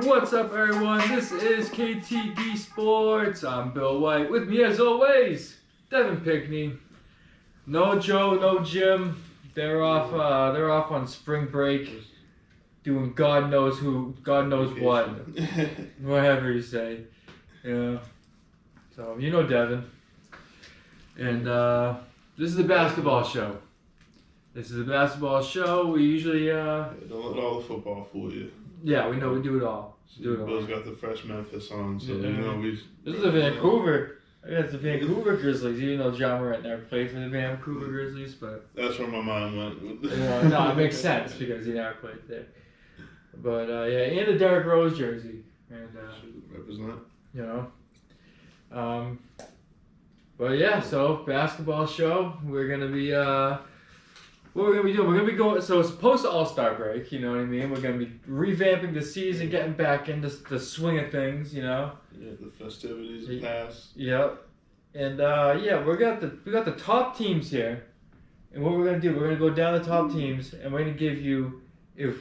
What's up, everyone? This is KTB Sports. I'm Bill White. With me, as always, Devin Pickney. No Joe, no Jim. They're off. They're off on spring break, doing God knows what, whatever you say. Yeah. So you know Devin, and this is the basketball show. This is a basketball show. We usually don't let all the football fool you. Yeah, we know we do it all. Bill's got the fresh Memphis on, so yeah. you know we. This is a Vancouver. I guess the Vancouver Grizzlies, even though John Morant never played for the Vancouver Grizzlies, but that's where my mind went. no, it makes sense because he never played there. But yeah, and the Derrick Rose jersey, and represent. You know, but yeah, so basketball show. We're gonna be what we're gonna be doing? We're gonna be going. So it's post All-Star break. You know what I mean? We're gonna be revamping the season, getting back into the swing of things. You know. Yeah, the festivities have passed. Yep. And yeah, we got the top teams here, and what we're gonna do? We're gonna go down the top teams, and we're gonna give you if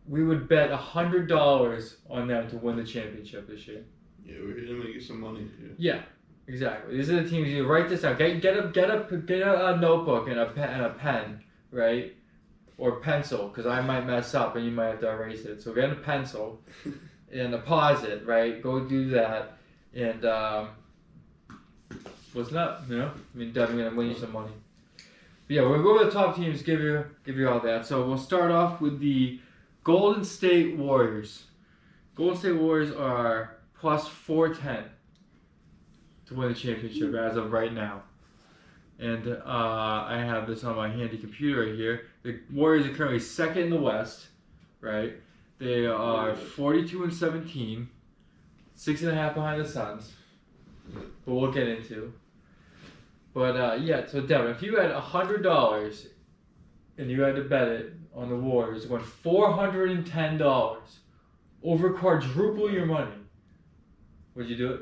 we would bet $100 on them to win the championship this year. Yeah, we're here to make you some money. Yeah, exactly. These are the teams. You write this down. Get a notebook and a pen. Right? Or pencil, because I might mess up and you might have to erase it. So get a pencil and pause it, right? Go do that. And what's up? You know? I mean, Devin gonna win you some money. But yeah, we'll go to the top teams, give you all that. So we'll start off with the Golden State Warriors. Golden State Warriors are plus 410 to win the championship as of right now. And I have this on my handy computer right here. The Warriors are currently second in the West, right? They are 42-17, 6.5 behind the Suns. But we'll get into. But yeah, so Devin, if you had $100 and you had to bet it on the Warriors, it went $410, over quadruple your money. Would you do it?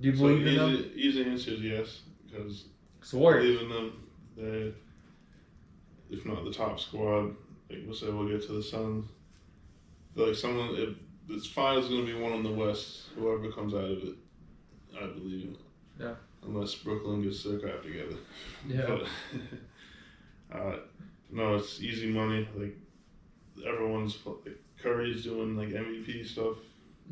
Do you believe in them? Easy answer is yes. Because I believe in them, they're, if not the top squad, like we'll say we'll get to the Suns. I feel like if this finals is going to be one on the West, whoever comes out of it, I believe it. Yeah. Unless Brooklyn gets their crap together. Yeah. But, no, it's easy money. Like, everyone's, like, Curry's doing, like, MVP stuff.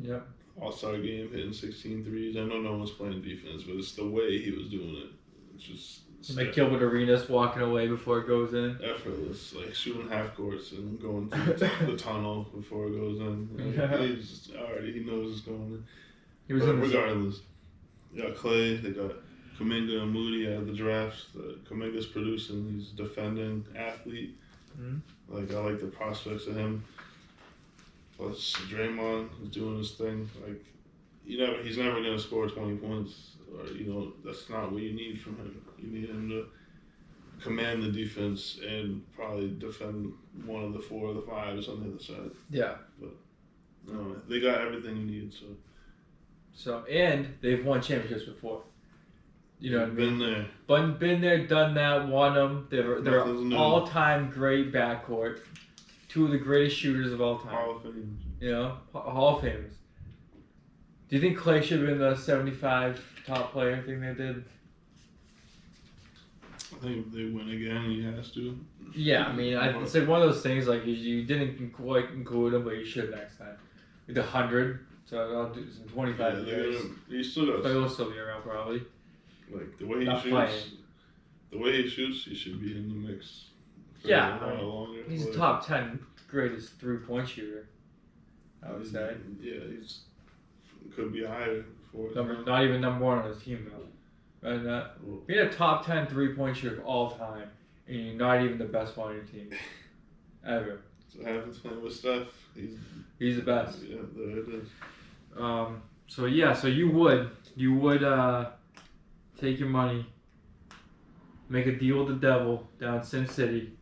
Yep. All-Star game, hitting 16 threes. I know no one's playing defense, but it's the way he was doing it. It's just like Gilbert Arenas walking away before it goes in. Effortless, like shooting half courts and going through the tunnel before it goes in. Like, he's just already, he knows it's going in. But regardless, they got Clay, they got Kuminga and Moody out of the draft. Kuminga's producing, he's a defending athlete. Mm-hmm. Like, I like the prospects of him. Plus Draymond is doing his thing. Like, he's never gonna score 20 points, or that's not what you need from him. You need him to command the defense and probably defend one of the 4 or the 5s on the other side. Yeah. But no, they got everything you need. So and they've won championships before. You know what I mean? Been there, done that, won them. They're all-time great backcourt. 2 of the greatest shooters of all time. Hall of Fame. You know, Hall of Famers. Do you think Clay should have been the 75 top player thing they did? I think if they win again, he has to. Yeah, I mean, it's like one of those things, like, you didn't quite include him, but you should next time. With 100, so I'll do some 25 years. He still does. But he'll still be around, probably. Like, the way he shoots, he should be in the mix. Yeah, he's a top 10 greatest 3-point shooter, I would say. Yeah, could be higher for not even number 1 on his team though. Right? Being a top 10 3-point shooter of all time, and you're not even the best one on your team, ever. So happens playing with Steph. He's the best. Yeah, there it is. So yeah, so you would take your money, make a deal with the devil down in Sin City.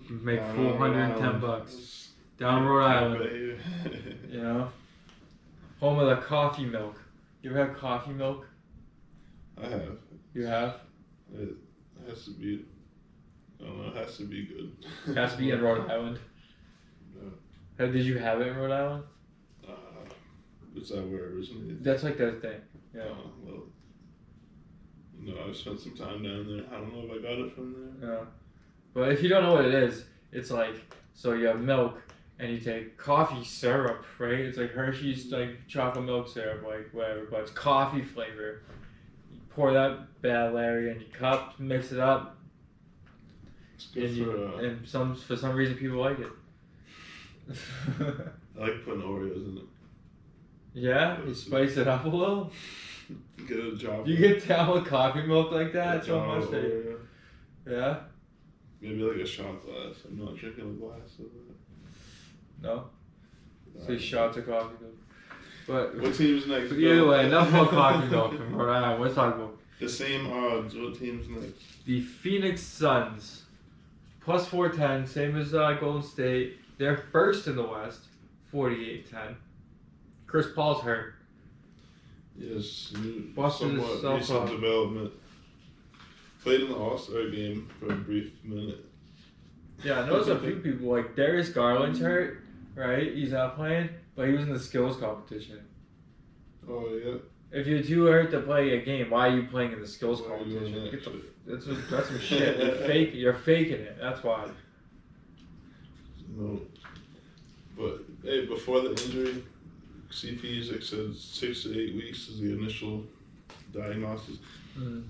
Make $410 down Rhode Island. You know, home of the coffee milk. You ever had coffee milk? I have. You have? It has to be. I don't know. It has to be good. It has to be in Rhode Island. Did you have it in Rhode Island? It's that where it originated. That's like that thing. Yeah. Well, no, I've spent some time down there. I don't know if I got it from there. Yeah. But if you don't know what it is, it's like, so you have milk and you take coffee syrup, right? It's like Hershey's like chocolate milk syrup, like whatever, but it's coffee flavor. You pour that bad Larry in your cup, mix it up. It's good for some reason people like it. I like putting Oreos in it. Yeah, you spice it up a little. Get a job. You get down with coffee milk like that so much. Yeah. Maybe like a shot glass. I'm not drinking a glass of it. No. So shots of coffee milk. But what team's next? But either way, enough about coffee milk from Rhode Island. Let's talk about the same odds. What team's next? The Phoenix Suns. Plus 410, same as Golden State. They're first in the West, 48-10. Chris Paul's hurt. Yes, Busted somewhat recent development. Played in the All-Star game for a brief minute. Yeah, I noticed a few people, like Darius Garland's hurt, right? He's not playing, but he was in the skills competition. Oh, yeah. If you're too hurt to play a game, why are you playing in the skills competition? That's some shit. You're faking it. That's why. No. But, hey, before the injury, CP's said 6 to 8 weeks is the initial diagnosis. Mm.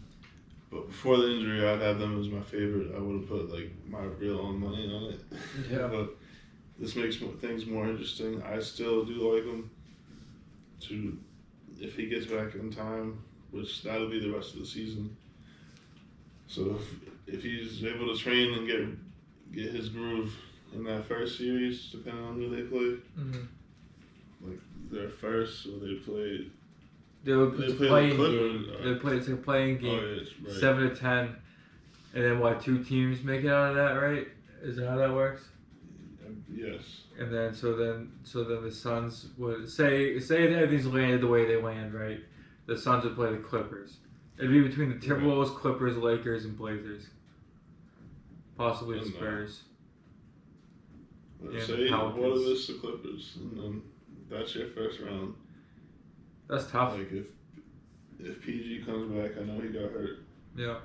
But before the injury, I'd have them as my favorite. I would have put like my real own money on it. Yeah. But this makes things more interesting. I still do like him. If he gets back in time, which that'll be the rest of the season. So if he's able to train and get his groove in that first series, depending on who they play, like their first, or they played. It's a playing game. It's a playing game. Oh, yes, right. 7 to 10, and then what? 2 teams make it out of that, right? Is that how that works? Yes. And then so then the Suns would say everything's landed the way they land, right? The Suns would play the Clippers. It'd be between the Timberwolves, Clippers, Lakers, and Blazers. Possibly the Spurs. Say what are this, the Clippers, and then that's your first round. That's tough. Like if PG comes back, I know he got hurt. Yeah.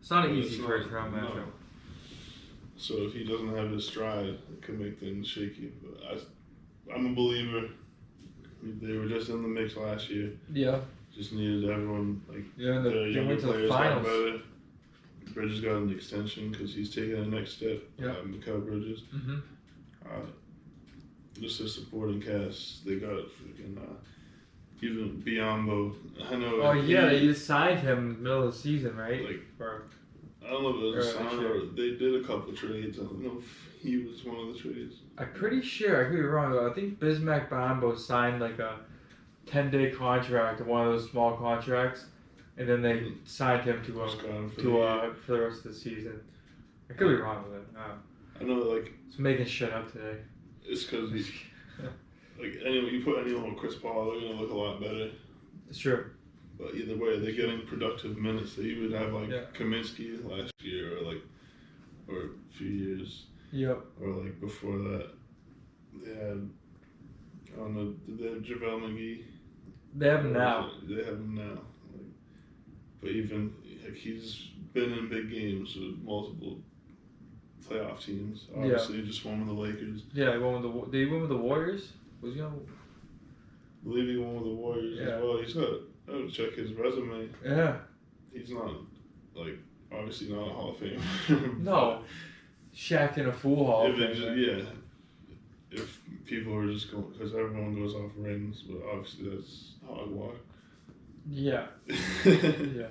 It's not an easy first round matchup. No. So if he doesn't have his stride, it could make things shaky. But I'm a believer. They were just in the mix last year. Yeah. Just needed everyone they went to the finals. Got better. Bridges got an extension because he's taking the next step. Yeah. Mikal Bridges. Mm-hmm. Just a supporting cast. They got freaking even Biombo. I know. Oh yeah, they just signed him in the middle of the season, right? Like I don't know if it was a sign or they did a couple of trades. I don't know if he was one of the trades. I'm pretty sure. I could be wrong though. I think Bismack Biyombo signed like a 10-day contract, one of those small contracts, and then they signed him for the rest of the season. I could be wrong with it. I know, like it's making shit up today. It's because you put anyone with Chris Paul, they're gonna look a lot better. It's true. But either way, they're getting productive minutes. They even have Kaminsky last year, or a few years. Yep. Or like before that, they had. I don't know. Did they have JaVale McGee? They have him now. They have him now. But even he's been in big games with multiple playoff teams. Obviously, just won with the Lakers. Yeah, he won with the Warriors? Was he on? I believe he won with the Warriors as well. He's got. I would check his resume. Yeah. He's not obviously not a Hall of Famer. No. Shaq in a full Hall of Fame. Yeah. If people are just going, because everyone goes off rings, but obviously that's hogwash. Yeah. Yeah.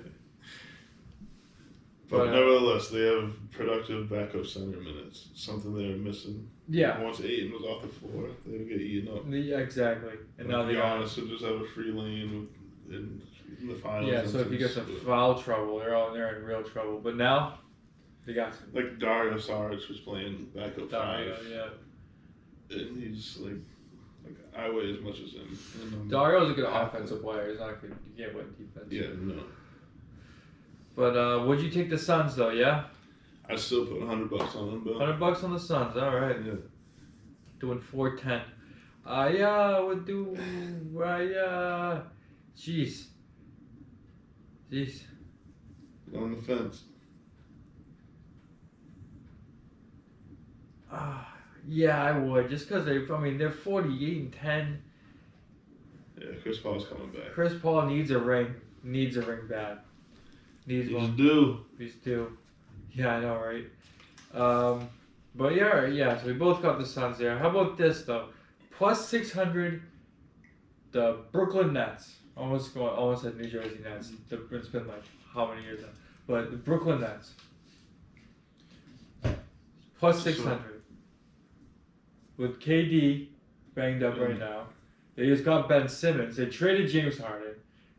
But nevertheless, they have productive backup center minutes. Something they're missing. Yeah. Once Ayton was off the floor, they would get eaten up. Yeah, exactly. And now Giannis would just have a free lane in the finals. Yeah, so if you get some foul trouble, they're in real trouble. But now, they got some. Like Dario Saric was playing backup five. Yeah. And he's like I weigh as much as him. Dario's a good offensive player. He's not good. You can't win defense. Yeah, no. But would you take the Suns though? Yeah. I still put $100 on them, but $100 on the Suns. All right. Yeah. doing 410. We'll do. Jeez. On the fence. Yeah, I would. Just because they're 48-10. Yeah, Chris Paul's coming back. Chris Paul needs a ring. bad. He's due. He's due. Yeah, I know, right? But yeah. So we both got the Suns there. How about this though? Plus 600. The Brooklyn Nets. Almost said New Jersey Nets. It's been like how many years now? But the Brooklyn Nets. Plus 600. With KD banged up right now. They just got Ben Simmons. They traded James Harden.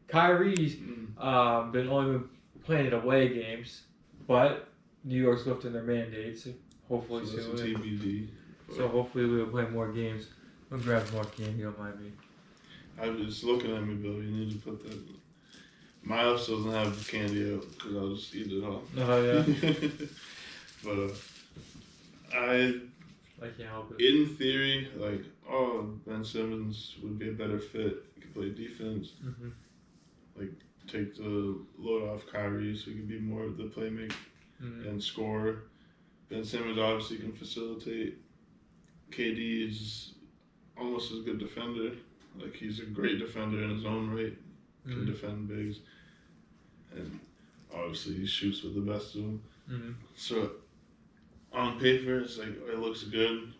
Kyrie's been playing away games, but New York's lifting their mandates. Hopefully so soon. That's a TBD. So hopefully we'll play more games. We'll grab more candy, don't mind me. I was looking at me, Bill. You need to put that. My house doesn't have candy out because I'll just eat it all. Oh yeah. But I can't help it. In theory, Ben Simmons would be a better fit. He could play defense. Mm-hmm. Take the load off Kyrie so he can be more of the playmaker and scorer. Ben Simmons obviously can facilitate. KD is almost as good defender. He's a great defender in his own right. Can defend bigs. And obviously he shoots with the best of them. Mm-hmm. So on paper, it's it looks good.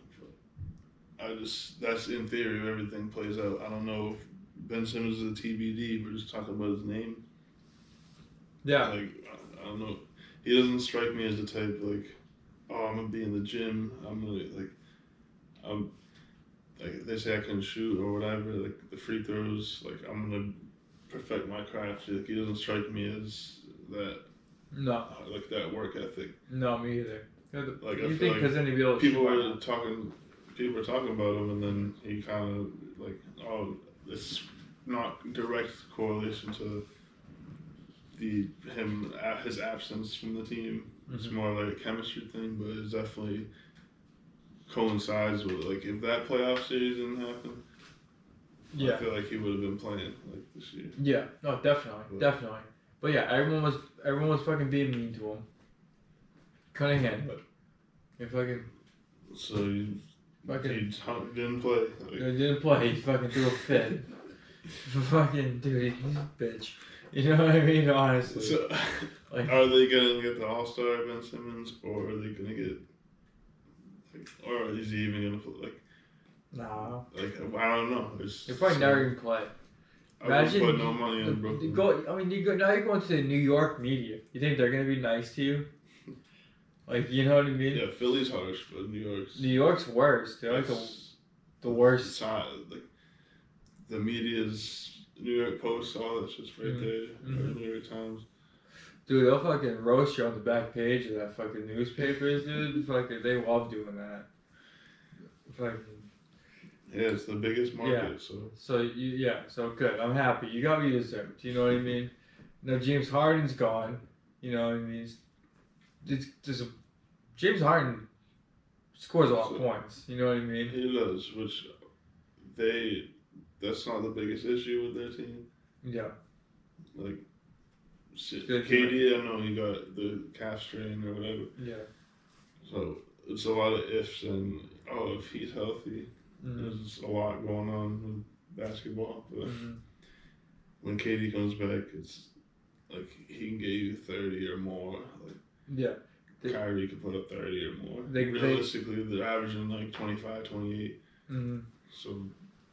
That's in theory if everything plays out. I don't know if Ben Simmons is a TBD. We're just talking about his name. Yeah. I don't know. He doesn't strike me as the type I'm gonna be in the gym. I'm gonna they say I can shoot or whatever. The free throws. I'm gonna perfect my craft. He doesn't strike me as that. No. That work ethic. No, me either. You think because then he'd be able to people were talking about him, and then he kind of it's not direct correlation to his absence from the team. Mm-hmm. It's more like a chemistry thing, but it definitely coincides with if that playoff series didn't happen. Yeah. I feel like he would have been playing this year. Yeah, no, definitely. But yeah, everyone was fucking being mean to him. Cunningham, but So he didn't play. He didn't play. He fucking threw a fit. Fucking dude, he's a bitch. You know what I mean? Honestly. So, are they gonna get the All-Star Ben Simmons, or are they gonna get? Or is he even gonna play? Nah. I don't know. They're probably never gonna play. Imagine put no money in Brooklyn. Now you're going to the New York media. You think they're gonna be nice to you? You know what I mean? Yeah, Philly's harsh, but New York's worse. They're the worst. The media's New York Post, all that's just right there. Or New York Times. Dude, they'll fucking roast you on the back page of that fucking newspapers, dude. They love doing that. Yeah, it's the biggest market, So good. I'm happy. You got what you deserved. You know what I mean? Now James Harden's gone. You know what I mean? James Harden scores a lot of points. You know what I mean? He does, which that's not the biggest issue with their team. Yeah. KD, I know he got the calf strain or whatever. Yeah. So it's a lot of ifs and if he's healthy, there's a lot going on with basketball. But when KD comes back, it's he can get you 30 or more. Kyrie could put up 30 or more. Realistically, they're averaging 25, 28. So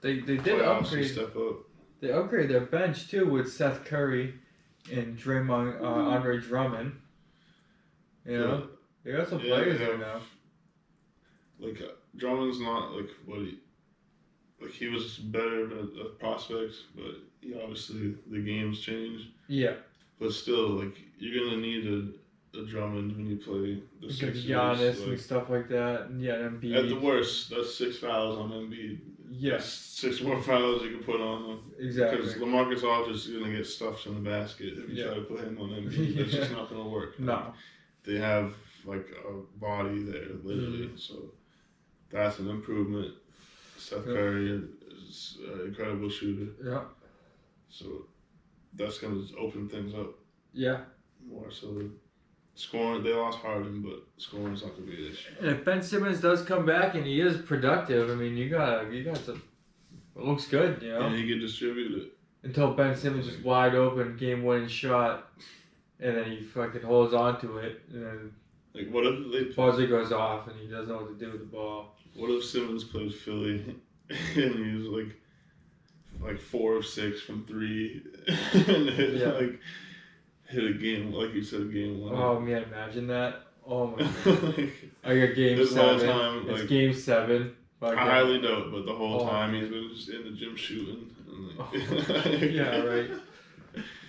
they did upgrade. Step up. They upgraded their bench too with Seth Curry and Draymond, Andre Drummond. You know, they got some players there now. Drummond's not what he was better at prospects, but obviously the game's changed. Yeah. But still, you're gonna need a Drummond when you play the Sixers. Giannis and stuff like that. And Embiid. At the worst, that's 6 fouls on Embiid. Yeah. That's 6 more fouls you can put on him. Exactly. Because LaMarcus Aldridge is gonna get stuffed in the basket if you try to put him on Embiid. That's just not gonna work. No. They have a body there, literally. So that's an improvement. Steph Curry is an incredible shooter. Yeah. So that's going to open things up. Yeah. More so. Scoring, they lost Harden, but scoring is not going to be an issue. And if Ben Simmons does come back and he is productive, I mean, you got some. It looks good, you know. And he can distribute it. Until Ben Simmons is wide open, game-winning shot, and then he fucking holds on to it, and then like what if the buzzer goes off and he doesn't know what to do with the ball. What if Simmons plays Philly and he's like 4 of 6 from 3 and hit a game, like you said, game 1. Oh man, imagine that. Oh my god. I got game 7. Time, it's game 7. I highly doubt, but the whole time he's been just in the gym shooting. And yeah, right.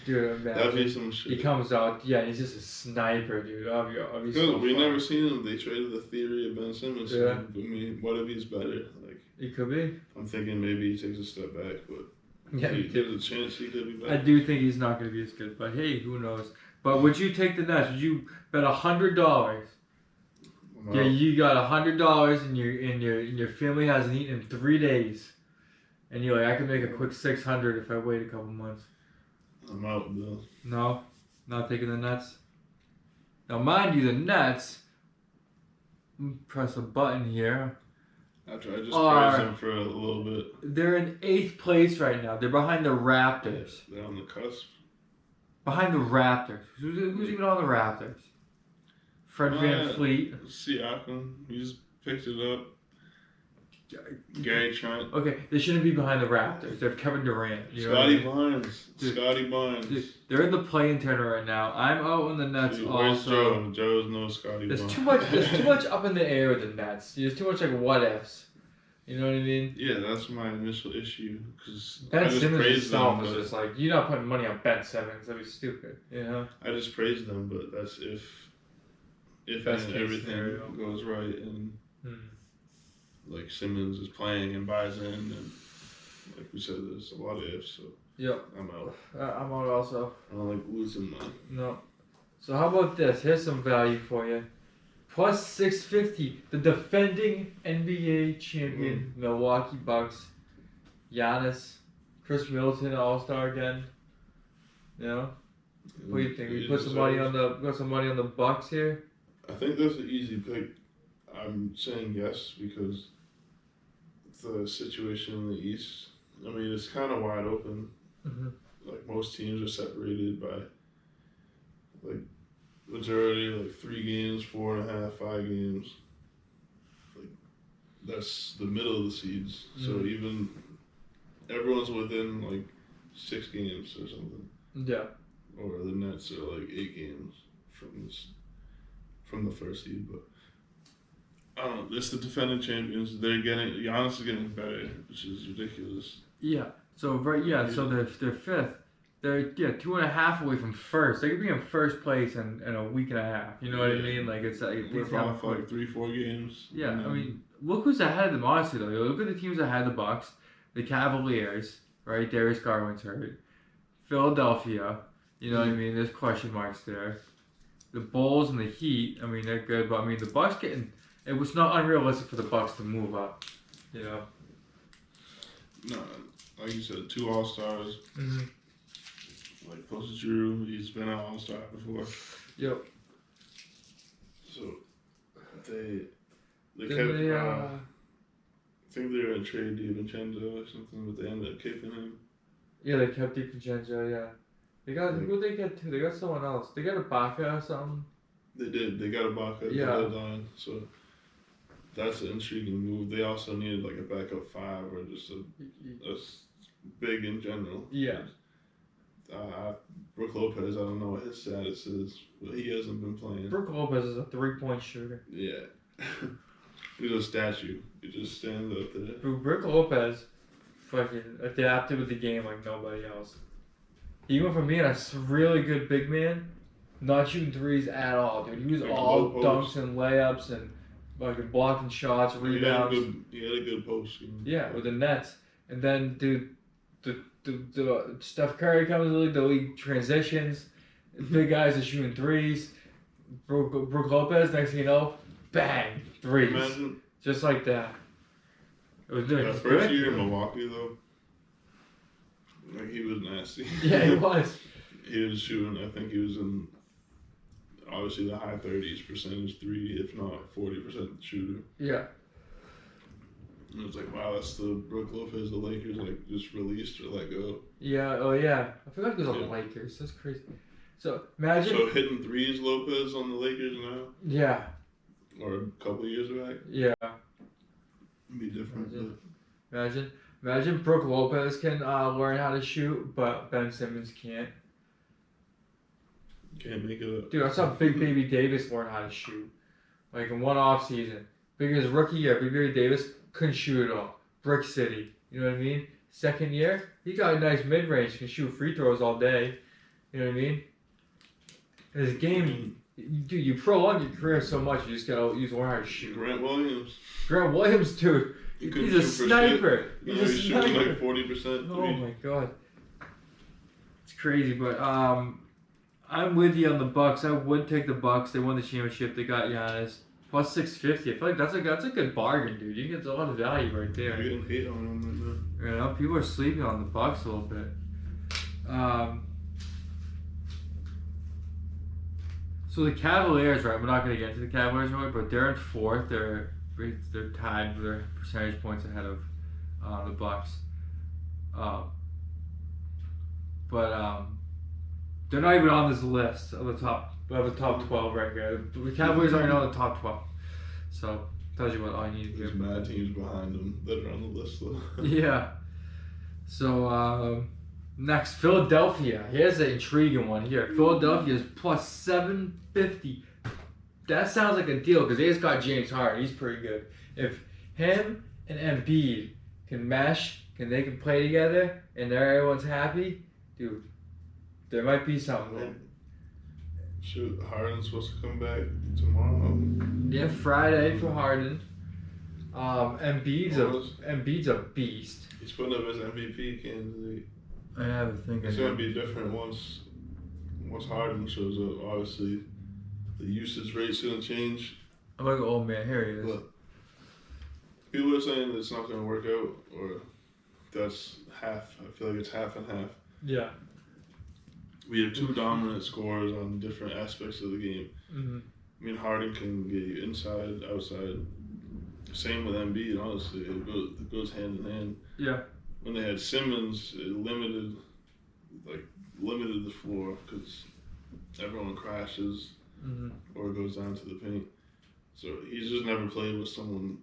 Dude, that'd be some shit. He comes out, he's just a sniper, dude. Because we never seen him. They traded the theory of Ben Simmons. Yeah. I mean, what if he's better? Like he could be. I'm thinking maybe he takes a step back, but if there's a chance he could be better. I do think he's not going to be as good, but hey, who knows? But would you take the Nets? Would you bet $100? Yeah, you got $100 and your family hasn't eaten in 3 days, and you're like, I can make a quick $600 if I wait a couple months. I'm out, Bill. No, not taking the Nets. Now, mind you, the Nets. Press a button here. After I just praised them for a little bit. They're in 8th place right now. They're behind the Raptors. They're on the cusp. Behind the Raptors. Who's even on the Raptors? Fred VanVleet. Siakam. He just picked it up. Gary Trent. Okay, they shouldn't be behind the Raptors. They have Kevin Durant. Scotty Barnes. Scotty Barnes. Dude, they're in the play-in tournament right now. I'm out on the Nets where's also. Joe? Joe's no Scotty Barnes. There's too much up in the air with the Nets. There's too much like what ifs. You know what I mean? Yeah, that's my initial issue. Cause Ben Simmons himself was just like, you're not putting money on Ben Simmons. That'd be stupid. You know? I just praised them, but that's if everything scenario goes right and like Simmons is playing and buys in, and like we said, there's a lot of ifs. So yep, I'm out. I'm out also. I don't like losing money. No. So how about this? Here's some value for you. Plus 650. The defending NBA champion Milwaukee Bucks. Giannis, Chris Middleton, All-Star again. You know. What do you think? We put some money on the Bucks here. I think that's an easy pick. I'm saying yes because the situation in the East. I mean, it's kind of wide open. Mm-hmm. Like most teams are separated by like majority, like 3 games, 4.5, 5 games. Like that's the middle of the seeds. Mm-hmm. So even everyone's within like 6 games or something. Yeah. Or the Nets are like 8 games from the first seed, but I don't know. It's the defending champions. Giannis is getting better, which is ridiculous. Yeah. So So they're 5th. They're 2.5 away from first. They could be in first place in a week and a half. You know what I mean? Like it's like we're off like 3-4 games. Yeah. I mean, look who's ahead of them. Honestly, though, look at the teams that had the Bucks, the Cavaliers, right? Darius Garland's hurt. Philadelphia. You know what I mean? There's question marks there. The Bulls and the Heat. I mean, they're good, but I mean, the Bucks getting. It was not unrealistic for the Bucks to move up, you know. No, like you said, 2 All-Stars. Mm-hmm. Like close to Drew, he's been an All-Star before. Yep. So they kept. I think they were in trade DiVincenzo or something, but they ended up keeping him. Yeah, they kept DiVincenzo. Yeah. They got who they get too? They got someone else. They got Ibaka or something. They did. They got Ibaka at the deadline. So that's an intriguing move. They also needed like a backup 5 or just a big in general. Yeah. Brook Lopez, I don't know what his status is, but he hasn't been playing. Brook Lopez is a 3-point shooter. Yeah. He's a statue. He just stands up there. Brook Lopez fucking adapted with the game like nobody else. He went from being a really good big man, not shooting threes at all, dude. He was like all dunks and layups and fucking blocking shots, rebounds. He had a good post. Yeah, with the Nets. And then, dude, the Steph Curry comes in the league transitions. Big guys are shooting threes. Brook Lopez, next thing you know, bang, threes. Just like that. It was doing that first year in Milwaukee, though, like, he was nasty. Yeah, he was. He was shooting, I think he was in, obviously, the high 30s percentage three, if not 40% shooter. Yeah. And it was like, wow, that's the Brook Lopez the Lakers, like, just released or let go. Yeah, oh yeah. I forgot he was on the Lakers. That's crazy. So, imagine. So, hitting threes Lopez on the Lakers now? Yeah. Or a couple of years back? Yeah. It'd be different. Imagine Brook Lopez can learn how to shoot, but Ben Simmons can't. Can't make it up. Dude, I saw Big Baby Davis learn how to shoot. Like in one off season. Because rookie year, Big Baby Davis couldn't shoot at all. Brick City. You know what I mean? Second year, he got a nice mid range, can shoot free throws all day. You know what I mean? His game, dude, you prolong your career so much, you just gotta learn how to shoot. Grant Williams, dude. He's a sniper. He's a shooting sniper. like 40%. Oh my god. It's crazy, but I'm with you on the Bucks. I would take the Bucks. They won the championship. They got Giannis. Plus 650. I feel like that's a good bargain, dude. You get a lot of value right there. You're getting hate on them right now. You know, people are sleeping on the Bucks a little bit. So the Cavaliers, right? We're not going to get into the Cavaliers really, but they're in fourth. They're tied with their percentage points ahead of the Bucks. But they're not even on this list of the top 12 right here. The Cavaliers aren't on the top 12. So tells you what I need to There's do. mad teams behind them that are on the list though. Yeah. So next, Philadelphia. Here's an intriguing one here. Philadelphia is plus 750. That sounds like a deal because they just got James Harden. He's pretty good. If him and Embiid can mesh, they can play together, and everyone's happy, dude, there might be something. Shoot, Harden's supposed to come back tomorrow. Yeah, Friday for Harden. Embiid's a beast. He's putting up his MVP candidate. I have a thing. It's gonna be different once Harden shows up. Obviously, the usage rate's gonna change. I'm like, oh man, here he is. But people are saying that it's not gonna work out, or that's half. I feel like it's half and half. Yeah. We have two dominant scorers on different aspects of the game. Mm-hmm. I mean, Harden can get you inside, outside. Same with Embiid, honestly. It goes hand in hand. Yeah. When they had Simmons, it limited the floor because everyone crashes or goes down to the paint. So he's just never played with someone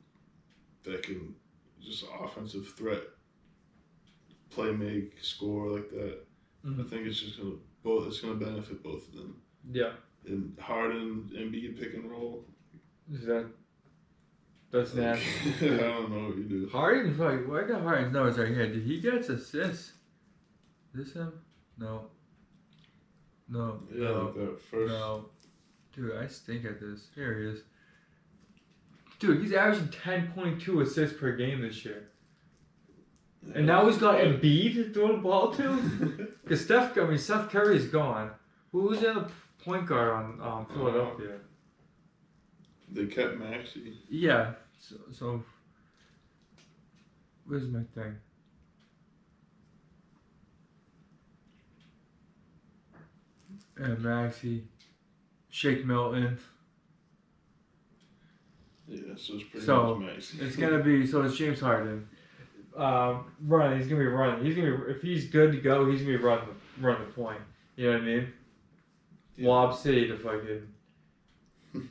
that can just offensive threat, play make, score like that. Mm-hmm. I think it's just gonna benefit both of them. Yeah. And Harden, Embiid pick and roll. That's nasty. I don't know what you do. Harden's like, I got Harden's numbers right here. Did he get assists? Is this him? No. Yeah, like that first. No. Dude, I stink at this. Here he is. Dude, he's averaging 10.2 assists per game this year. And now he's got Embiid to throw the ball to? Because Seth Curry's gone. Who's in the point guard on Philadelphia? They kept Maxey. Yeah. So where's my thing? And Maxey. Shake Milton. Yeah, so it's pretty much Maxey. It's gonna be it's James Harden. Running. He's gonna be running. If he's good to go, he's gonna be run the point. You know what I mean? Yeah. Lob City to fucking.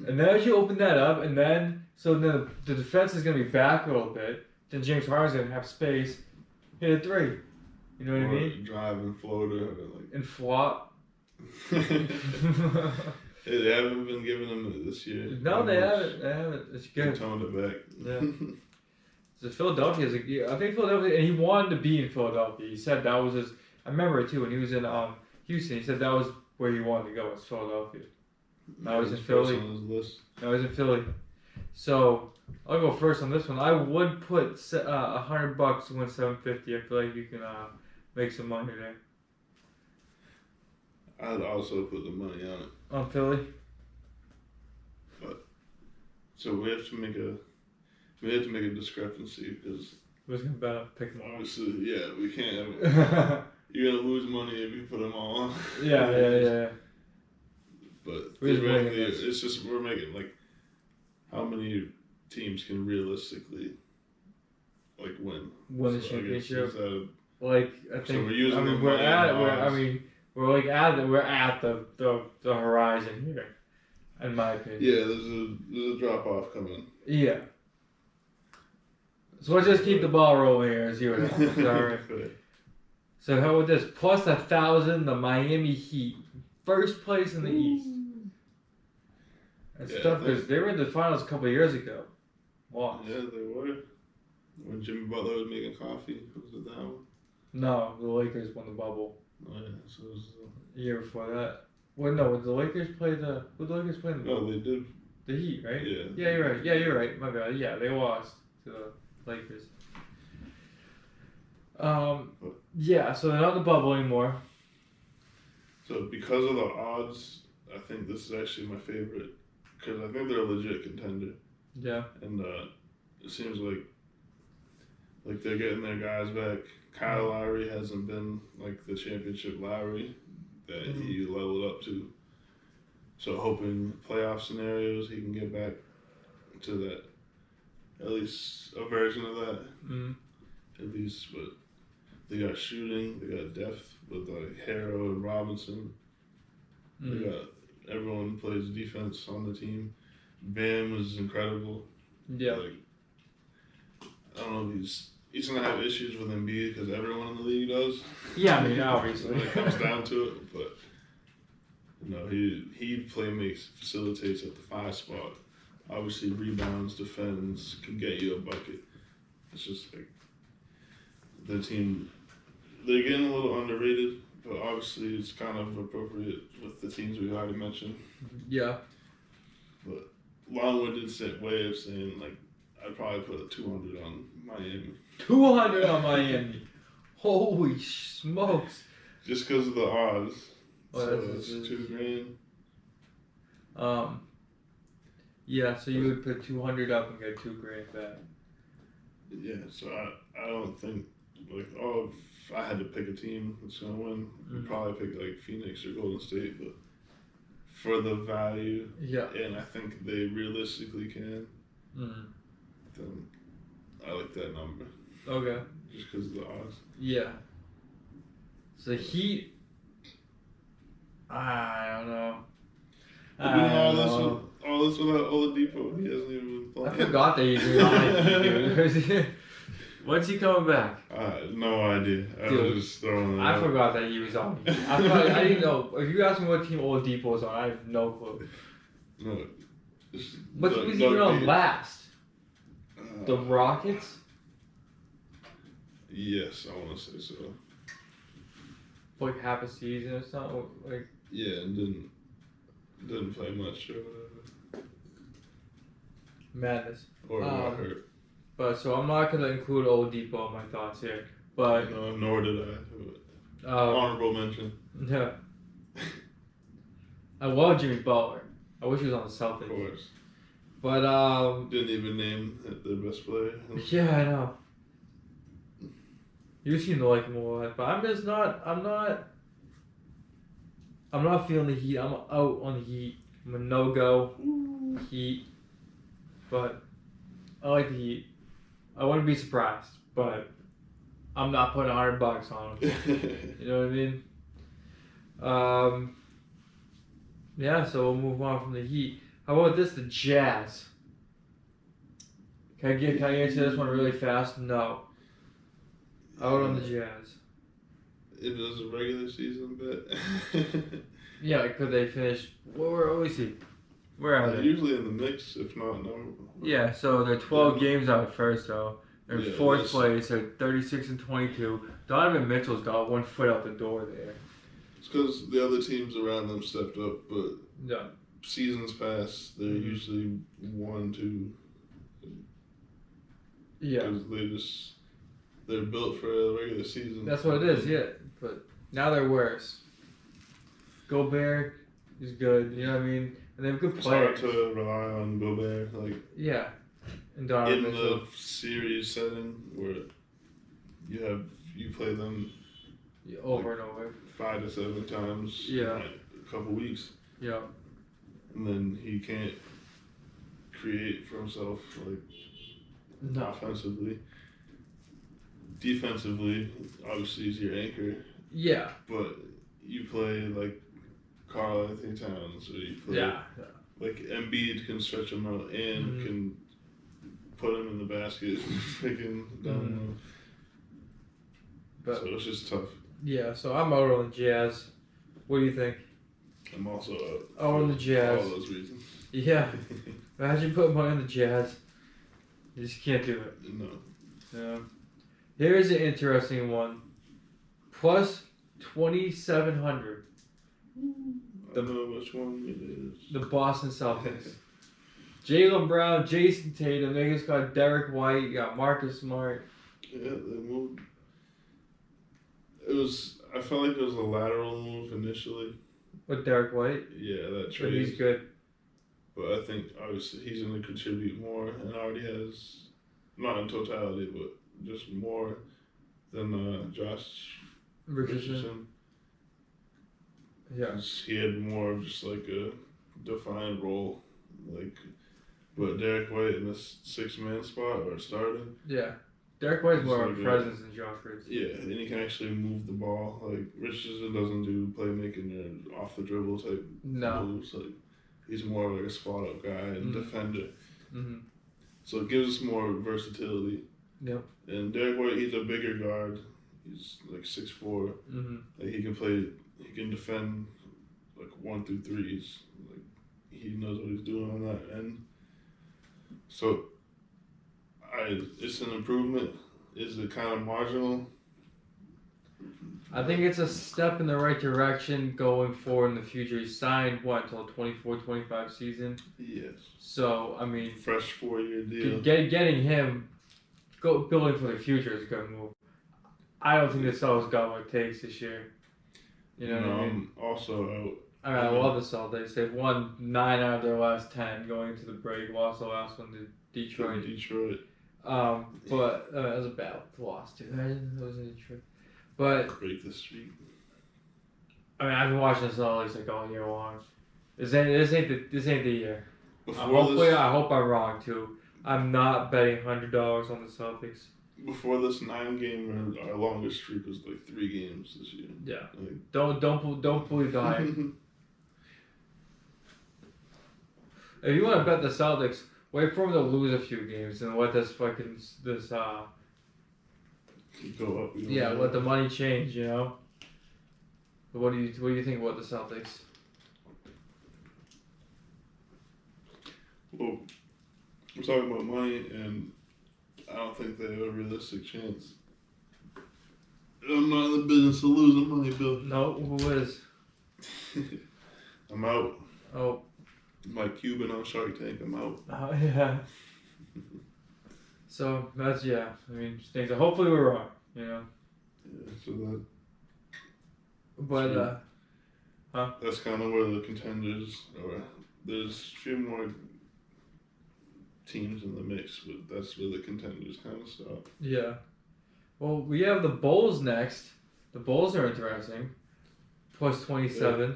And then as you open that up, and then the defense is gonna be back a little bit. Then James Harden's gonna have space, hit a three. You know what I mean? Drive and floater, and flop. They haven't been giving them this year. No, they haven't. It's good. They toned it back. Yeah. So Philadelphia I think Philadelphia, and he wanted to be in Philadelphia. He said that was his. I remember it too when he was in Houston. He said that was where he wanted to go. Was Philadelphia. Now he's in Philly. Now he's in Philly. So I'll go first on this one. I would put $100 to win $750. I feel like you can make some money there. I'd also put the money on it. On Philly. But so we have to make We had to make a discrepancy because. Who's gonna pick them all? Obviously, yeah, we can't have. You're gonna lose money if you put them all on. Yeah. But theoretically, it's just we're making like how many teams can realistically like win the championship. I think so we're using them. We're at the horizon here, in my opinion. Yeah, there's a drop off coming. Yeah. So let's just keep the ball rolling here and see what happens. All right. So how about this? Plus 1,000, the Miami Heat, first place in the East. That's tough because they were in the finals a couple of years ago. Wow. Yeah, they were. When Jimmy Butler was making coffee, was it that one? No, the Lakers won the bubble. Oh yeah, so it was the year before that. Well, no, did the Lakers play the? Who the Lakers play in the bubble? No, they did. The Heat, right? Yeah. Yeah, you're right. Yeah, you're right. My bad. Yeah, they lost to the Lakers. Yeah, so they're not in the bubble anymore. So because of the odds, I think this is actually my favorite because I think they're a legit contender. Yeah. And it seems like they're getting their guys back. Kyle Lowry hasn't been like the championship Lowry that he leveled up to. So hoping playoff scenarios he can get back to that, at least a version of that. At least, but they got shooting, they got depth with like Harrow and Robinson. They got everyone who plays defense on the team. Bam is incredible. Yeah. Like, I don't know if he's gonna have issues with Embiid because everyone in the league does. Yeah, I mean obviously when it comes down to it, but he facilitates at the 5 spot. Obviously rebounds, defends, can get you a bucket. It's just like the team. They're getting a little underrated, but obviously it's kind of appropriate with the teams we already mentioned. Yeah. But long-winded way of saying like I'd probably put a 200 on Miami. 200 on Miami. Holy smokes. Just because of the odds. Well, so that's $2,000. Yeah, so you would put 200 up and get $2,000 back. Yeah, so I don't think like if I had to pick a team that's gonna win, I'd probably pick like Phoenix or Golden State, but for the value, and I think they realistically can, then I like that number. Okay. Just because of the odds. Yeah. So Heat, I don't know. All this without Oladipo. He hasn't even been playing. I forgot that he's on. When's he coming back? No idea. I was just throwing it I out. forgot that he was on. I didn't know. If you ask me what team Oladipo was on, I have no clue. No. But he was even on last. The Rockets? Yes, I want to say so. For like half a season or something? Like. Yeah, and didn't play much or whatever. Madness. Or got hurt. But so I'm not gonna include Oladipo in my thoughts here. But no, nor did I. Honorable mention. Yeah. I love Jimmy Butler. I wish he was on the Celtics. Of course. But didn't even name their best player. Yeah, I know. You seem to like him a lot, but I'm not feeling the Heat. I'm out on the Heat. I'm a no-go Heat. But I like the Heat. I wouldn't be surprised, but I'm not putting $100 on them. You know what I mean? Yeah, so we'll move on from the Heat. How about this, the Jazz? Can I answer this one really fast? No. Out on the Jazz. It was a regular season bet. Yeah, could they finish? Where are they? Usually in the mix, if not no. Yeah, so they're 12 games out first, though. They're in fourth place. They're 36-22. Donovan Mitchell's got 1 foot out the door there. It's because the other teams around them stepped up, but seasons past, they're usually 1-2. Yeah. Because they're built for a regular season. That's what it is, yeah. But now they're worse. Gobert is good, you know what I mean? And they have good players. It's hard to rely on Gobert. Yeah. in the series setting where you play them over and over 5 to 7 times in a couple weeks. Yeah. And then he can't create for himself offensively. Defensively, obviously he's your anchor. Yeah. But you play Karl Anthony Towns, or you play Embiid can stretch him out and can put him in the basket, freaking down. So it's just tough. Yeah, so I'm out on the Jazz. What do you think? I'm also out on the Jazz. For all those reasons. Yeah. Imagine putting money on the Jazz. You just can't do it. No. Yeah. Here's an interesting one. Plus 2,700. I don't know which one it is. The Boston Celtics. Jaylen Brown, Jason Tatum. They just got Derek White. You got Marcus Smart. Yeah, they moved. I felt like it was a lateral move initially. With Derek White? Yeah, that trade. But he's good. But I think, obviously, he's going to contribute more and already has, not in totality, but just more than Josh Richardson. Yeah. He had more of just a defined role. But Derek White in this 6-man spot or starting. Yeah. Derek White's more of a presence than Josh Richardson. Yeah, and he can actually move the ball. Richardson doesn't do playmaking or off the dribble type moves. He's more of a spot up guy and defender. Mm-hmm. So it gives us more versatility. Yep. And Derek White, he's a bigger guard. He's 6'4". Mm-hmm. He can defend 1 through 3s. He knows what he's doing on that end. So it's an improvement. Is it kind of marginal? I think it's a step in the right direction going forward in the future. He signed, until 24-25 season? Yes. So, I mean... Fresh 4-year deal. Getting him, building for the future is a good move. I don't think the Celtics got what it takes this year. You know what I mean? I'm also out. I love the Celtics. They've won 9 out of their last 10 going into the break. Lost the last one to Detroit. But it was a bad loss too. It was in Detroit. But break the streak. I mean, I've been watching the Celtics all year long. This ain't the year. I hope I'm wrong too. I'm not betting $100 on the Celtics. Before this 9-game, our longest streak was 3 games this year. Yeah. Don't believe the hype. If you want to bet the Celtics, wait for them to lose a few games and let this go up. Let the money change. What do you think about the Celtics? Well, we're talking about money, and I don't think they have a realistic chance. I'm not in the business of losing money, Bill. No, who is? I'm out. Oh. Mike Cuban on Shark Tank, I'm out. Oh, yeah. So, that's, I mean, things. Hopefully we're wrong, Yeah, so that... But, That's kind of where the Contenders are. There's a few more teams in the mix, but that's where the Contenders kind of stop. Yeah. Well, we have the Bulls next. The Bulls are interesting. Plus 27. Yeah.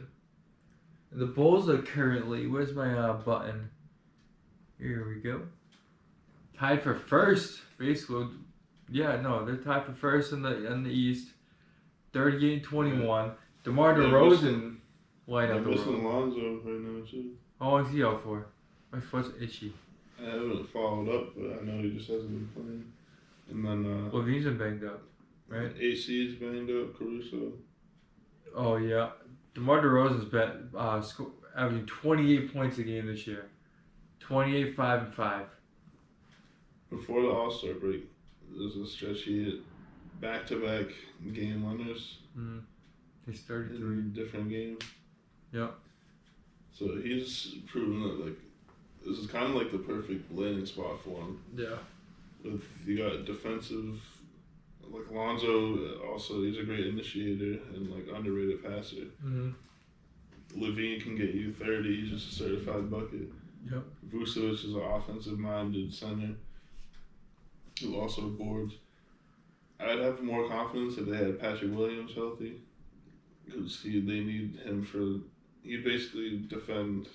The Bulls are currently... Where's my button? Here we go. Tied for first, basically. Yeah, no, they're tied for first in the East. 38-21. Yeah. DeMar DeRozan light up the road. Missing Lonzo right now, too. How long is he out for? My foot's itchy. I haven't followed up, but I know he just hasn't been playing. And then... Levine's been banged up, right? AC's banged up, Caruso. Oh, yeah. DeMar DeRozan's been averaging 28 points a game this year. 28, 5, and 5. Before the All-Star break, there's a stretch he hit back-to-back game winners. Mm-hmm. He's 33. In different games. Yep. So he's proven that, this is kind of the perfect landing spot for him. Yeah. You got defensive... Lonzo, also, he's a great initiator and, underrated passer. Mm-hmm. Levine can get you 30. He's just a certified bucket. Yep. Vucevic is an offensive-minded center who also boards. I'd have more confidence if they had Patrick Williams healthy, because they need him for. He'd basically defend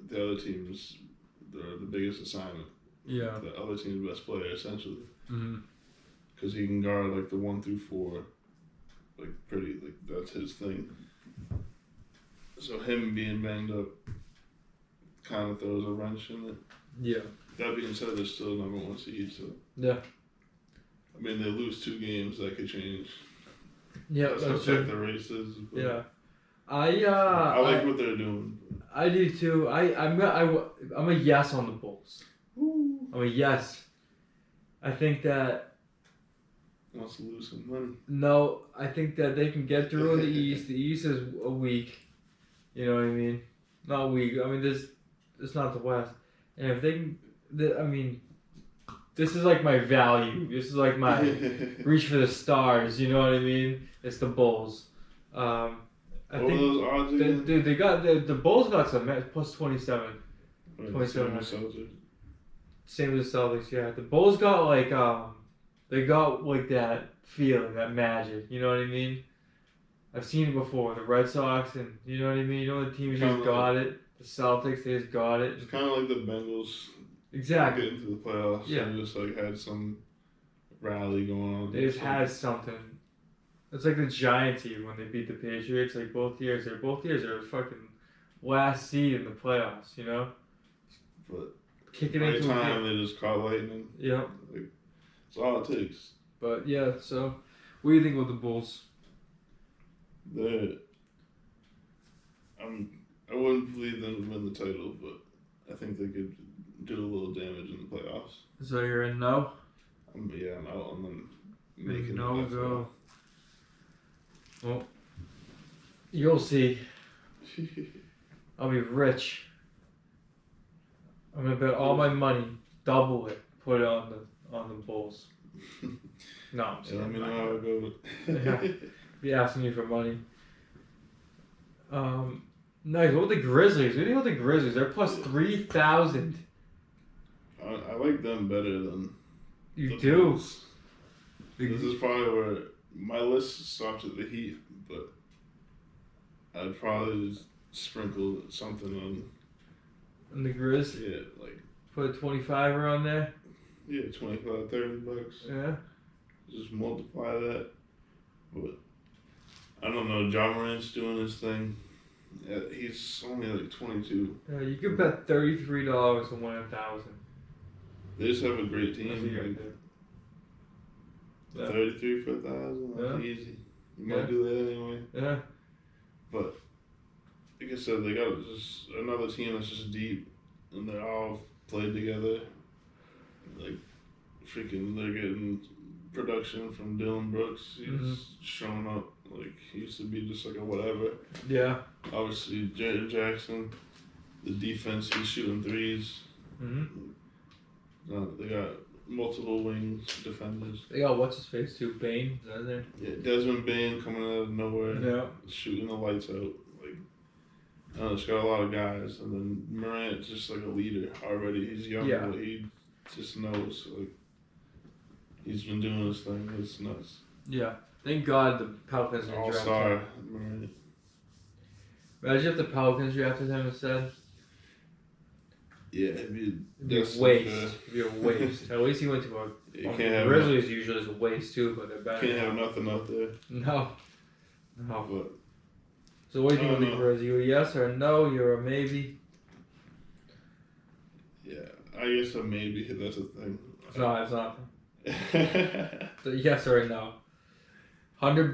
the other team's the biggest assignment. Yeah. The other team's best player, essentially. Mm-hmm. Because he can guard like the 1 through 4, like that's his thing. So him being banged up kind of throws a wrench in it. Yeah. That being said, they're still number 1 seed, so. Yeah. I mean, they lose 2 games, that could change. Yeah, that's how tight the race is. Yeah. I like what they're doing. I do too. I'm a yes on the Bulls. Ooh. I'm a yes. I think that. Wants to lose some money. No, I think that they can get through in the East. The East is a weak. You know what I mean? Not weak. I mean, it's not the West. And if they can, I mean, this is like my value. This is like my reach for the stars. You know what I mean? It's the Bulls. I what think were those odds again? they got the Bulls got some plus 27. 27. Same as the Celtics. Yeah, the Bulls got they got like that feeling, that magic. You know what I mean? I've seen it before. The Red Sox and you know what I mean. You know the teams just got it. The Celtics, they just got it. It's kind of like the Bengals. Exactly. Getting to the playoffs. Yeah. They just had some rally going on. They just had something. It's like the Giants even when they beat the Patriots. Like both years, they're fucking last seed in the playoffs. You know. But kicking every into time they just caught lightning. Yeah. It's all it takes. But yeah, so what do you think about the Bulls? I wouldn't believe them to win the title, but I think they could do a little damage in the playoffs. So you're in no? I'm out on them making no go. Well, you'll see. I'll be rich. I'm gonna bet all my money, double it, put it on the Bulls. No, I'm just let me know how it goes. Yeah, be asking you for money. Nice. What with the Grizzlies? What do you think about the Grizzlies? They're plus 3,000. I like them better than you do. Bulls. This is probably where my list stops at the Heat, but I'd probably just sprinkle something on the Grizz. Yeah, put a 25 on there. Yeah, $25-$30. Yeah. Just multiply that. But I don't know. Ja Morant's doing his thing. Yeah, he's only 22. Yeah, you could bet $33 to win 1,000. They just have a great team. Yeah. 33 for 1,000. Yeah. Easy. You might do that anyway. Yeah. But like I said, they got just another team that's just deep, and they all played together. They're getting production from Dylan Brooks. He's showing up. He used to be just a whatever. Yeah. Obviously, Jared Jackson, the defense, he's shooting threes. They got multiple wings defenders. They got what's his face too, Bane. Is that there? Yeah, Desmond Bane coming out of nowhere. Yeah. Shooting the lights out. It's got a lot of guys, and then Morant's just a leader already. He's young, but he just knows. He's been doing this thing. It's nuts. Yeah. Thank God the Pelicans are drafted. All-star Morant. Imagine if the Pelicans drafted him instead. Yeah, it'd be a waste. It'd be a waste. At least he went to a Grizzlies usually is a waste too, but they're better. Can't have nothing out there. No. But, so what do you think of the Grizzlies? You a yes or a no? You're a maybe? Yeah, I guess a maybe. That's a thing. It's not. So yes or a no? $100.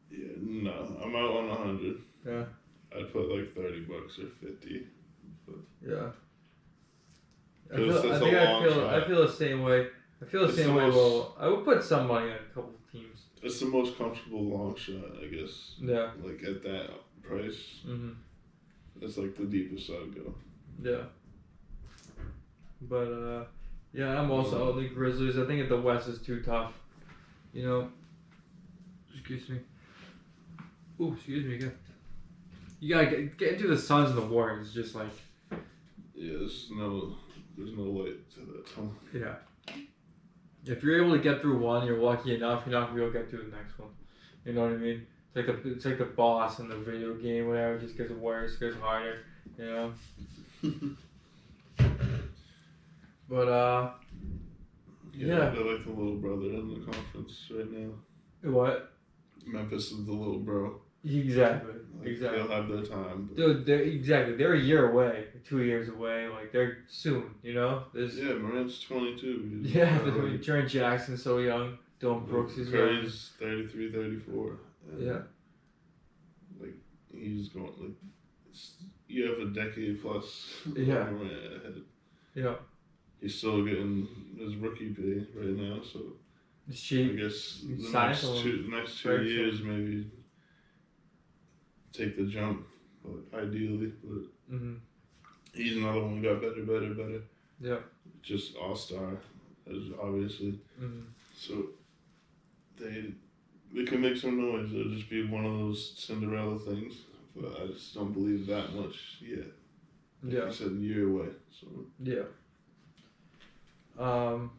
Yeah, no. I'm out on 100. Yeah. I'd put $30 or 50. But yeah. I feel the same way. Well, I would put some money on a couple of teams. It's the most comfortable long shot, I guess. Yeah. At that price. It's the deepest I'd go. Yeah. But yeah, I'm also out the Grizzlies. I think the West is too tough. Excuse me. Ooh, excuse me again. You gotta get into the Suns and the Warriors. Just Yeah, there's no light to that tunnel. Yeah. If you're able to get through one, you're lucky enough. You're not gonna be able to get through the next one. You know what I mean? It's like the boss in the video game, whatever. It just gets worse, gets harder. You know. But yeah, they're like the little brother in the conference right now. What? Memphis is the little bro. Exactly. Like, exactly. They'll have their time. Dude, they're a year away, 2 years away. Like they're soon. You know. Yeah, Morant's 22. Yeah, Jaren Jackson's so young. Dylan Brooks is young. Curry's 33, 34. Yeah. Like he's going like you have a decade plus. Yeah. Ahead. Yeah. He's still getting his rookie pay right now, so I guess the next 2 years maybe take the jump, but ideally, but he's another one who got better. Yeah. Just all-star, obviously. So they can make some noise. It'll just be one of those Cinderella things, but I just don't believe that much yet. Like I said, a year away. So yeah. Well,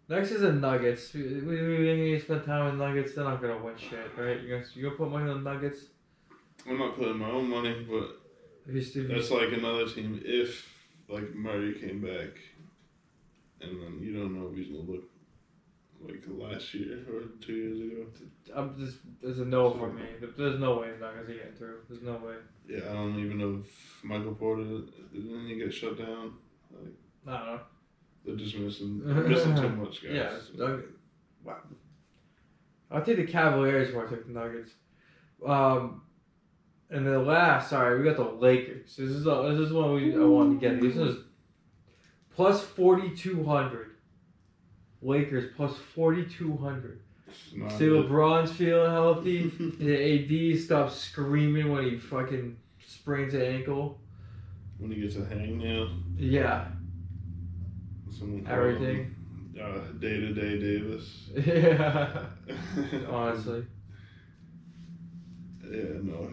next is the Nuggets. We need to spend time with Nuggets. They're not gonna win shit, right? You gonna put money on the Nuggets? I'm not putting my own money, but that's like another team. If like Murray came back, and then you don't know if he's gonna look like last year or 2 years ago. There's a no for me. There's no way the Nuggets are getting through. There's no way. Yeah, I don't even know if Michael Porter didn't he get shut down. Like, I don't know. They're just missing too much, guys. Yeah. So. Wow. I'll take the Cavaliers before I take the Nuggets. And then we got the Lakers. This is one I wanted to get. This is plus 4,200. Lakers plus 4,200. See, LeBron's feeling healthy. The AD stops screaming when he fucking sprains an ankle. When he gets a hangnail. Yeah. Everything. Day-to-day Davis. Yeah. Honestly. Yeah, no.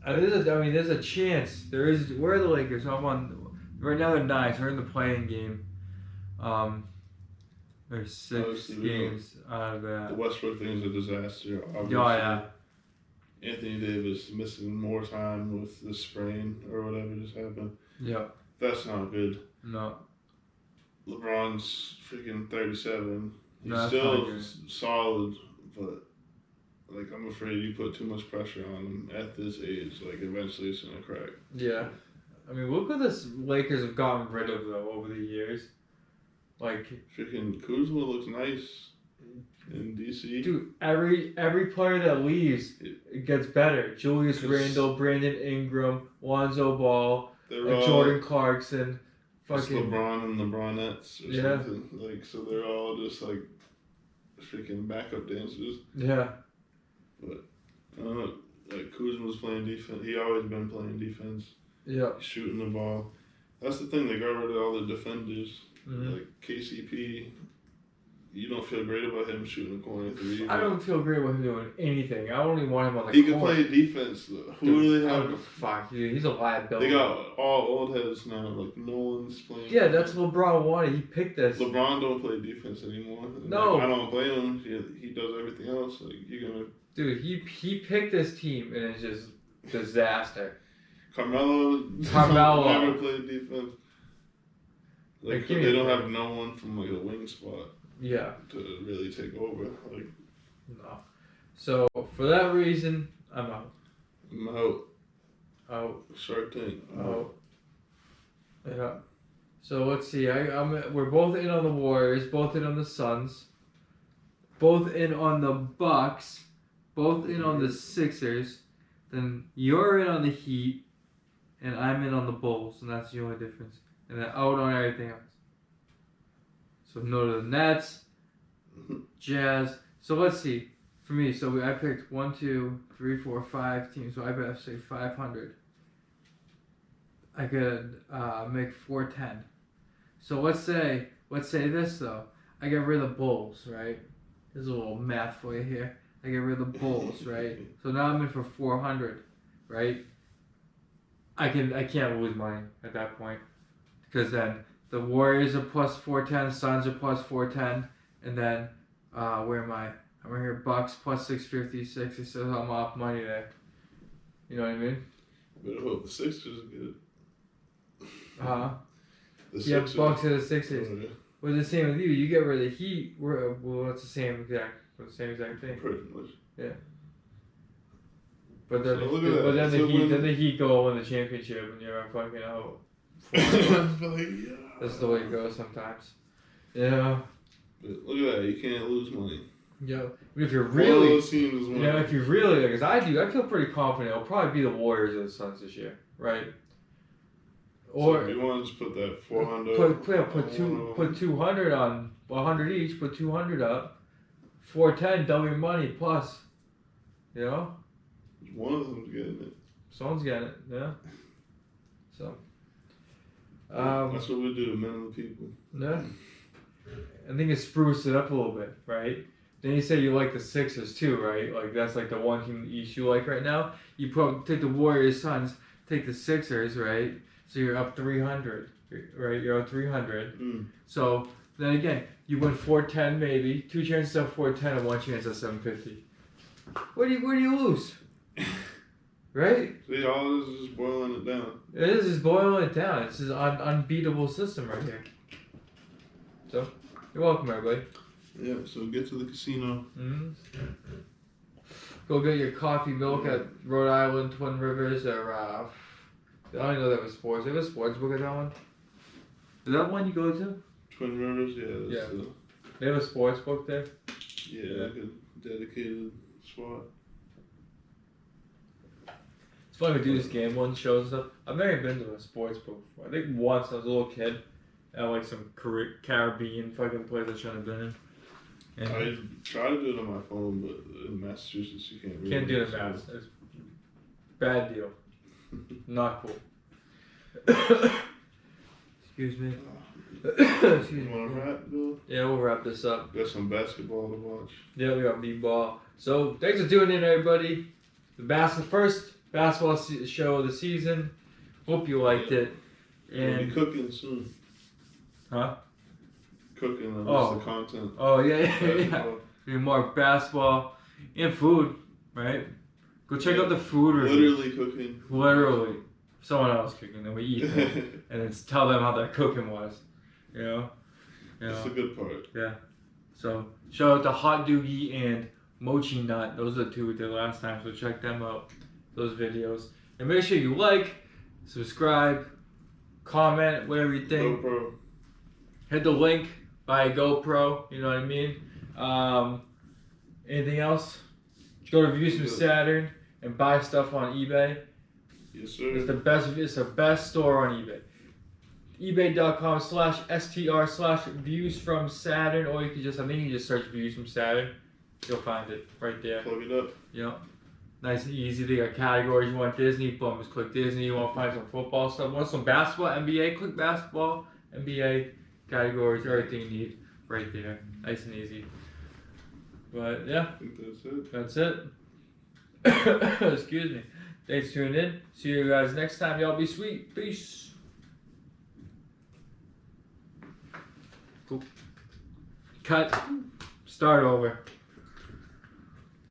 There's a chance. Where are the Lakers? Right now they're 9th. They're in the playing game. There's 6 games out of that. The Westbrook thing is a disaster. Obviously. Oh, yeah. Anthony Davis missing more time with the sprain or whatever just happened. Yeah. That's not good. No. LeBron's freaking 37. He's still solid, but like I'm afraid you put too much pressure on him at this age. Like eventually it's gonna crack. Yeah. Look what this Lakers have gotten rid of though over the years. Like freaking Kuzma looks nice in DC. Dude, every player that leaves it gets better. Julius Randle, Brandon Ingram, Lonzo Ball, Jordan Clarkson, fucking LeBron and the Bronettes or something. Like so they're all just like freaking backup dancers. Yeah. But like Kuzma's playing defense. He always been playing defense. Yeah. Shooting the ball. That's the thing. They got rid of all the defenders. Like KCP, you don't feel great about him shooting a corner 3. I don't feel great about him doing anything. I only want him on the court. He can play defense though. Who do they have? Fuck, dude. He's a liability. They got all old heads now. Like no one's playing. Yeah, that's what LeBron wanted. He picked this. LeBron don't play defense anymore. No. Like, I don't blame him. He does everything else. Like you're gonna. Dude, he picked this team and it's just disaster. Carmelo never played defense. Like they don't have no one from like a wing spot. Yeah. To really take over. Like no. So for that reason, I'm out. I'm out. Out. Shark Tank. Out. Yeah. So let's see. We're both in on the Warriors, both in on the Suns, both in on the Bucks, both in on the Sixers. Then you're in on the Heat, and I'm in on the Bulls, and that's the only difference. And then out on everything else. So no to the Nets, Jazz. So let's see. For me, I picked 1, 2, 3, 4, 5 teams. So I better say 500. I could make 410. So let's say this though. I get rid of the Bulls, right? There's a little math for you here. I get rid of the Bulls, right? So now I'm in for 400, right? I can't lose money at that point, because then the Warriors are plus 410, Suns are plus 410, and then where am I? I'm right here. Bucks plus 650, so I'm off money there. You know what I mean? But hope the Sixers get it. Yeah, Bucks are the Sixers. Oh, yeah. Well, the same with you. You get rid of the Heat. Well, it's the same exact thing. Pretty much. Yeah. But then, the Heat go win the championship, and you're fucking out. That's the way it goes sometimes. Yeah. But look at that. You can't lose money. Yeah. If you're really, if you really, because I feel pretty confident it'll probably be the Warriors or the Suns this year, right? Or so if you want to just put that 400. Put 200 on 100 each. Put 200 up. 410 double your money plus. You know. One of them's getting it. Someone's getting it. Yeah. So. That's what we do, men and people. Yeah. I think it spruced it up a little bit, right? Then you say you like the Sixers too, right? Like that's like the one team East you like right now. You take the Warriors, Suns, take the Sixers, right? So you're up 300, right? You're up 300. So then again, you win 410 maybe, 2 chances at 410 and 1 chance at 750. Where do you lose? Right? See, all this is just boiling it down. It is just boiling it down. It's just an unbeatable system right here. So, you're welcome, everybody. Yeah, so get to the casino. Go get your coffee milk at Rhode Island, Twin Rivers, or I don't even know that was sports. They have a sports book at that one? Is that one you go to? Twin Rivers, yeah. Yeah. They have a sports book there? Yeah, like a dedicated spot. It's funny we do this gambling shows and stuff. I've never been to a sports book before. I think once I was a little kid at like some Caribbean fucking place I shouldn't have been in. And I try to do it on my phone, but in Massachusetts you can't really. Can't do it in Massachusetts. Bad deal. Not cool. Excuse me. Excuse me. You want to wrap, Bill? Yeah, we'll wrap this up. Got some basketball to watch. Yeah, we got b-ball. So, thanks for tuning in, everybody. The first basketball show of the season. Hope you liked it. And we'll be cooking soon. Huh? Cooking on the content. Oh, yeah. Be more basketball and food, right? Go check out the food review. Literally cooking. Literally. Someone else cooking, and we eat it. And then tell them how their cooking was. You know? That's the good part. Yeah. So, shout out to Hot Doogie and Mochi Nut. Those are the 2 we did last time, so check them out. Those videos. And make sure you like, subscribe, comment, whatever you think. GoPro. Hit the link, buy a GoPro, you know what I mean? Anything else? Go to Views from Saturn and buy stuff on eBay. Yes, sir. It's the best store on eBay. ebay.com/str/views from Saturn, or you can just search Views from Saturn. You'll find it right there. Plug it up. Yep. Nice and easy. They got categories. You want Disney, boom, just click Disney. You want to find some football stuff. Want some basketball, NBA, click basketball, NBA, categories, everything you need right there. Nice and easy. But yeah. I think that's it. That's it. Excuse me. Thanks for tuning in. See you guys next time. Y'all be sweet. Peace. Cool. Cut. Start over.